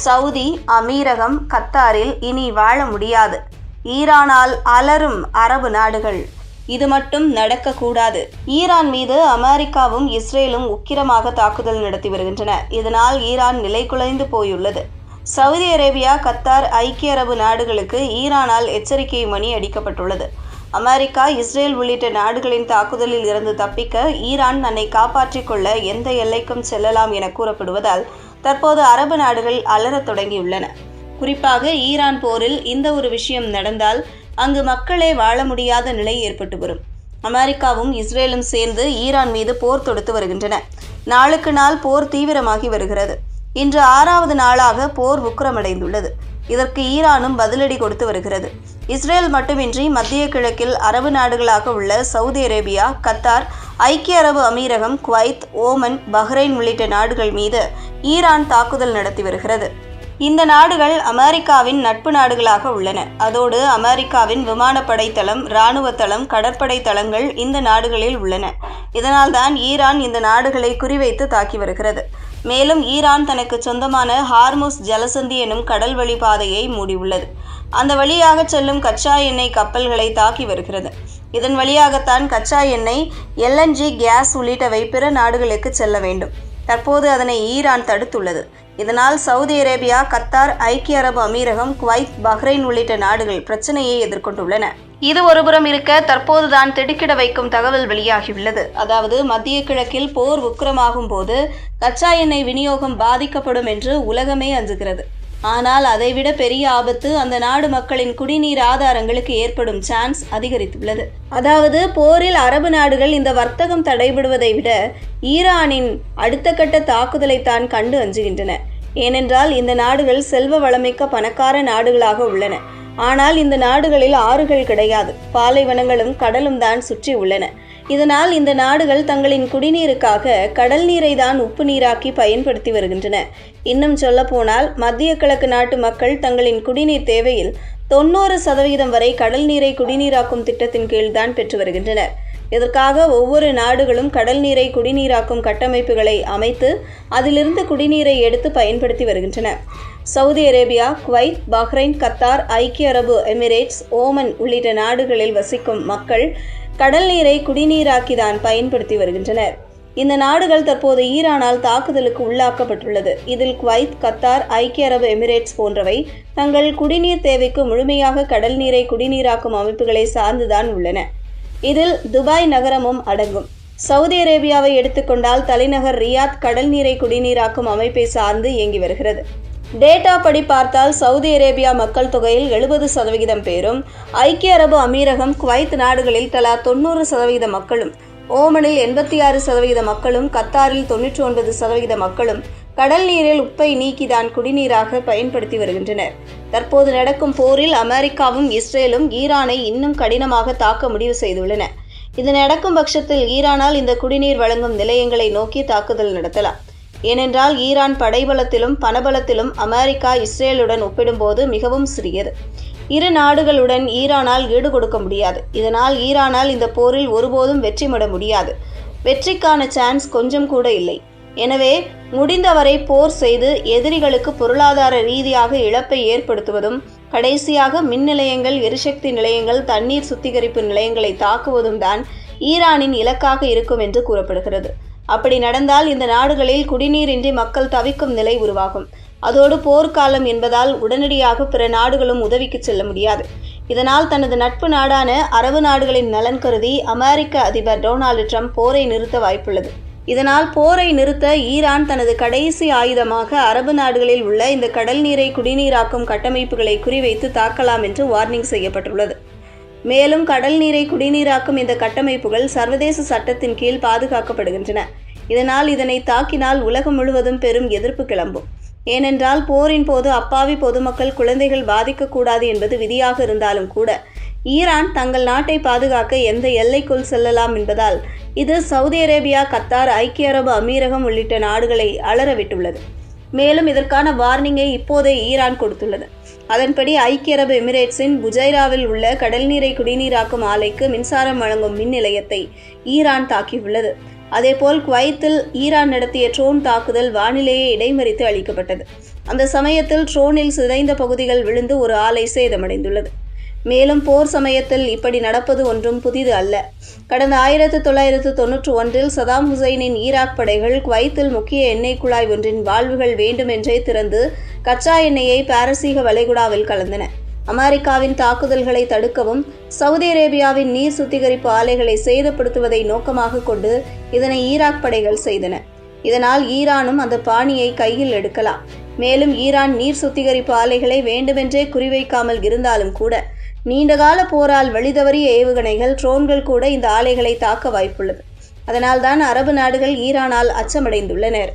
Saudi, அமீரகம், கத்தாரில் இனி வாழ முடியாது. ஈரானால் அலறும் அரபு நாடுகள். இது மட்டும் நடக்கக்கூடாது. ஈரான் மீது அமெரிக்காவும் இஸ்ரேலும் உக்கிரமாக தாக்குதல் நடத்தி வருகின்றன. இதனால் ஈரான் நிலைகுலைந்து போயுள்ளது. சவுதி அரேபியா, கத்தார், ஐக்கிய அரபு நாடுகளுக்கு ஈரானால் எச்சரிக்கை மணி அடிக்கப்பட்டுள்ளது. அமெரிக்கா, இஸ்ரேல் உள்ளிட்ட நாடுகளின் தாக்குதலில் இருந்து தப்பிக்க ஈரான் தன்னை காப்பாற்றிக் கொள்ள எந்த எல்லைக்கும் செல்லலாம் என கூறப்படுவதால் தற்போது அரபு நாடுகள் அலறத் தொடங்கியுள்ளன. குறிப்பாக ஈரான் போரில் இந்த ஒரு விஷயம் நடந்தால் அங்கு மக்களே வாழ முடியாத நிலை ஏற்பட்டு வரும். அமெரிக்காவும் இஸ்ரேலும் சேர்ந்து ஈரான் மீது போர் தொடுத்து வருகின்றன. நாளுக்கு நாள் போர் தீவிரமாகி வருகிறது. இன்று 6வது நாளாக போர் உக்கிரமடைந்துள்ளது. இதற்கு ஈரானும் பதிலடி கொடுத்து வருகிறது. இஸ்ரேல் மட்டுமின்றி மத்திய கிழக்கில் அரபு நாடுகளாக உள்ள சவுதி அரேபியா, கத்தார், ஐக்கிய அரபு அமீரகம், குவைத், ஓமன், பஹ்ரைன் உள்ளிட்ட நாடுகள் மீது ஈரான் தாக்குதல் நடத்தி வருகிறது. இந்த நாடுகள் அமெரிக்காவின் நட்பு நாடுகளாக உள்ளன. அதோடு அமெரிக்காவின் விமானப்படை தளம், இராணுவ தளம், கடற்படை தளங்கள் இந்த நாடுகளில் உள்ளன. இதனால்தான் ஈரான் இந்த நாடுகளை குறிவைத்து தாக்கி வருகிறது. மேலும் ஈரான் தனக்கு சொந்தமான ஹார்முஸ் ஜலசந்தி எனும் கடல் வழி பாதையை மூடியுள்ளது. அந்த வழியாக செல்லும் கச்சா எண்ணெய் கப்பல்களை தாக்கி வருகிறது. இதன் வழியாகத்தான் கச்சா எண்ணெய், LNG கேஸ் உள்ளிட்டவை பிற நாடுகளுக்கு செல்ல வேண்டும். தற்போது அதனை ஈரான் தடுத்துள்ளது. இதனால் சவுதி அரேபியா, கத்தார், ஐக்கிய அரபு அமீரகம், குவைத், பஹ்ரைன் உள்ளிட்ட நாடுகள் பிரச்சனையை எதிர்கொண்டுள்ளன. இது ஒருபுறம் இருக்க தற்போதுதான் திடுக்கிட வைக்கும் தகவல் வெளியாகியுள்ளது. அதாவது மத்திய கிழக்கில் போர் உக்கிரமாகும் போது கச்சா எண்ணெய் விநியோகம் பாதிக்கப்படும் என்று உலகமே அஞ்சுகிறது. ஆனால் அதைவிட பெரிய ஆபத்து அந்த நாடு மக்களின் குடிநீர் ஆதாரங்களுக்கு ஏற்படும் சான்ஸ் அதிகரித்துள்ளது. அதாவது போரில் அரபு நாடுகள் இந்த வர்த்தகம் தடைபடுவதை விட ஈரானின் அடுத்த கட்ட தாக்குதலைத்தான் கண்டு அஞ்சுகின்றன. ஏனென்றால் இந்த நாடுகள் செல்வ வளமிக்க பணக்கார நாடுகளாக உள்ளன. ஆனால் இந்த நாடுகளில் ஆறுகள் கிடையாது. பாலைவனங்களும் கடலும் தான் சுற்றி உள்ளன. இதனால் இந்த நாடுகள் தங்களின் குடிநீருக்காக கடல் நீரை தான் உப்பு நீராக்கி பயன்படுத்தி வருகின்றன. இன்னும் சொல்ல போனால் மத்திய கிழக்கு நாட்டு மக்கள் தங்களின் குடிநீர் தேவையில் 90% வரை கடல் நீரை குடிநீராக்கும் திட்டத்தின் கீழ்தான் பெற்று வருகின்றனர். இதற்காக ஒவ்வொரு நாடுகளும் கடல் நீரை குடிநீராக்கும் கட்டமைப்புகளை அமைத்து அதிலிருந்து குடிநீரை எடுத்து பயன்படுத்தி வருகின்றன. Saudi Arabia, Kuwait, Bahrain, Qatar, ஐக்கிய அரபு எமிரேட்ஸ், ஓமன் உள்ளிட்ட நாடுகளில் வசிக்கும் மக்கள் கடல் நீரை குடிநீராக்கிதான் பயன்படுத்தி வருகின்றனர். இந்த நாடுகள் தற்போது ஈரானால் தாக்குதலுக்கு உள்ளாக்கப்பட்டுள்ளது. இதில் குவைத், கத்தார், ஐக்கிய அரபு எமிரேட்ஸ் போன்றவை தங்கள் குடிநீர் தேவைக்கு முழுமையாக கடல் நீரை குடிநீராக்கும் அமைப்புகளை சார்ந்துதான் உள்ளன. இதில் துபாய் நகரமும் அடங்கும். சவுதி அரேபியாவை எடுத்துக்கொண்டால் தலைநகர் ரியாத் கடல் நீரை குடிநீராக்கும் அமைப்பை சார்ந்து இயங்கி வருகிறது. டேட்டா படி பார்த்தால் சவுதி அரேபியா மக்கள் தொகையில் 70% பேரும், ஐக்கிய அரபு அமீரகம், குவைத் நாடுகளில் தலா 90% மக்களும், ஓமனில் 86% மக்களும், கத்தாரில் 99% மக்களும் கடல் நீரில் உப்பை நீக்கிதான் குடிநீராக பயன்படுத்தி வருகின்றனர். தற்போது நடக்கும் போரில் அமெரிக்காவும் இஸ்ரேலும் ஈரானை இன்னும் கடினமாக தாக்க முடிவு செய்துள்ளன. இது நடக்கும் பட்சத்தில் ஈரானால் இந்த குடிநீர் வழங்கும் நிலையங்களை நோக்கி தாக்குதல் நடத்தலாம். ஏனென்றால் ஈரான் படைபலத்திலும் பணபலத்திலும் அமெரிக்கா, இஸ்ரேலுடன் ஒப்பிடும்போது மிகவும் சிறியது. இரு நாடுகளுடன் ஈரானால் ஈடு கொடுக்க முடியாது. இதனால் ஈரானால் இந்த போரில் ஒருபோதும் வெற்றி பெற முடியாது. வெற்றிக்கான சான்ஸ் கொஞ்சம் கூட இல்லை. எனவே முடிந்தவரை போர் செய்து எதிரிகளுக்கு பொருளாதார ரீதியாக இழப்பை ஏற்படுத்துவதும், கடைசியாக மின் நிலையங்கள், எரிசக்தி நிலையங்கள், தண்ணீர் சுத்திகரிப்பு நிலையங்களை தாக்குவதும் தான் ஈரானின் இலக்காக இருக்கும் என்று கூறப்படுகிறது. அப்படி நடந்தால் இந்த நாடுகளில் குடிநீரின்றி மக்கள் தவிக்கும் நிலை உருவாகும். அதோடு போர்க்காலம் என்பதால் உடனடியாக பிற நாடுகளும் உதவிக்கு செல்ல முடியாது. இதனால் தனது நட்பு நாடான அரபு நாடுகளின் நலன் கருதி அமெரிக்க அதிபர் டொனால்டு ட்ரம்ப் போரை நிறுத்த வாய்ப்புள்ளது. இதனால் போரை நிறுத்த ஈரான் தனது கடைசி ஆயுதமாக அரபு நாடுகளில் உள்ள இந்த கடல் நீரை குடிநீராக்கும் கட்டமைப்புகளை குறிவைத்து தாக்கலாம் என்று வார்னிங் செய்யப்பட்டுள்ளது. மேலும் கடல் நீரை குடிநீராக்கும் இந்த கட்டமைப்புகள் சர்வதேச சட்டத்தின் கீழ் பாதுகாக்கப்படுகின்றன. இதனால் இதனை தாக்கினால் உலகம் முழுவதும் பெரும் எதிர்ப்பு கிளம்பும். ஏனென்றால் போரின் போது அப்பாவி பொதுமக்கள், குழந்தைகள் பாதிக்கக்கூடாது என்பது விதியாக இருந்தாலும் கூட ஈரான் தங்கள் நாட்டை பாதுகாக்க எந்த எல்லைக்குள் செல்லலாம் என்பதால் இது சவுதி அரேபியா, கத்தார், ஐக்கிய அரபு அமீரகம் உள்ளிட்ட நாடுகளை அலறவிட்டுள்ளது. மேலும் இதற்கான வார்னிங்கை இப்போதே ஈரான் கொடுத்துள்ளது. அதன்படி ஐக்கிய அரபு எமிரேட்ஸின் புஜைராவில் உள்ள கடல் நீரை குடிநீராக்கும் ஆலைக்கு மின்சாரம் வழங்கும் மின் நிலையத்தை ஈரான் தாக்கியுள்ளது. அதேபோல் குவைத்தில் ஈரான் நடத்திய ட்ரோன் தாக்குதல் வானிலையை இடைமறித்து அளிக்கப்பட்டது. அந்த சமயத்தில் ட்ரோனில் சிதைந்த பகுதிகள் விழுந்து ஒரு ஆலை சேதமடைந்துள்ளது. மேலும் போர் சமயத்தில் இப்படி நடப்பது ஒன்றும் புதிது அல்ல. கடந்த 1991 சதாம் ஹுசைனின் ஈராக் படைகள் குவைத்தில் முக்கிய எண்ணெய் குழாய் ஒன்றின் வால்வுகள் வேண்டுமென்றே திறந்து கச்சா எண்ணெயை பாரசீக வளைகுடாவில் கலந்தன. அமெரிக்காவின் தாக்குதல்களை தடுக்கவும் சவுதி அரேபியாவின் நீர் சுத்திகரிப்பு ஆலைகளை சேதப்படுத்துவதை நோக்கமாக கொண்டு இதனை ஈராக் படைகள் செய்தன. இதனால் ஈரானும் அந்த பாணியை கையில் எடுக்கலாம். மேலும் ஈரான் நீர் சுத்திகரிப்பு ஆலைகளை வேண்டுமென்றே குறிவைக்காமல் இருந்தாலும் கூட நீண்டகால போரால் வழிதவறிய ஏவுகணைகள், ட்ரோன்கள் கூட இந்த ஆலைகளை தாக்க வாய்ப்புள்ளது. அதனால்தான் அரபு நாடுகள் ஈரானால் அச்சமடைந்துள்ளனர்.